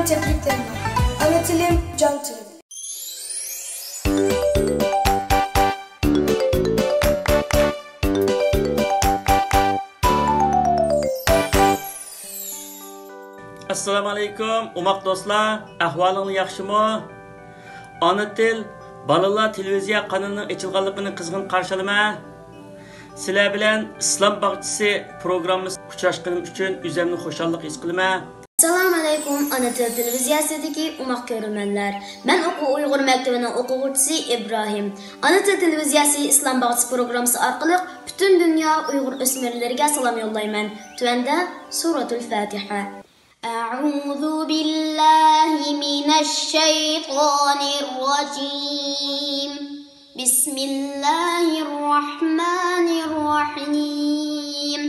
Sizden tebriklerim var. Ana tilim can tilim. Assalamu alaykum, umaq dostlar. Ahvalınız yaxşımı? Ana til, balalar televiziya kanalının açılganlığını kızgın karşılama. Sizler bilen İslam Bağçısı programımız uçaşkınım üçün üzemli hoşallık his kılma. Assalamu alaykum, ana til televiziyasidagi umaq ko'rmanlar. Men O'quv Uyg'ur maktabining o'quvchisi İbrahim. Ana til televiziyasi İslam Bağçısı programmasi orqali butun dunyo Uyg'ur o'smirlariga salom yo'llayman. Tuanda Suratul Fatiha. أعوذ بالله من الشيطان الرجيم بسم الله الرحمن الرحيم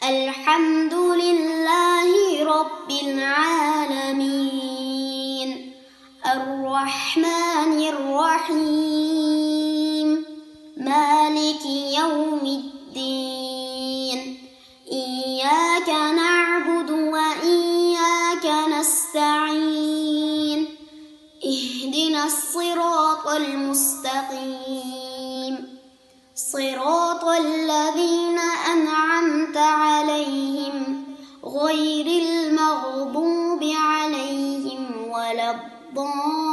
الحمد لله رب العالمين الرحمن الرحيم مالك يوم الدين إياك نعبد وإياك نستعين اهدنا الصراط المستقيم صراط الذين أنعمت عليهم غير المغضوب عليهم ولا الضالين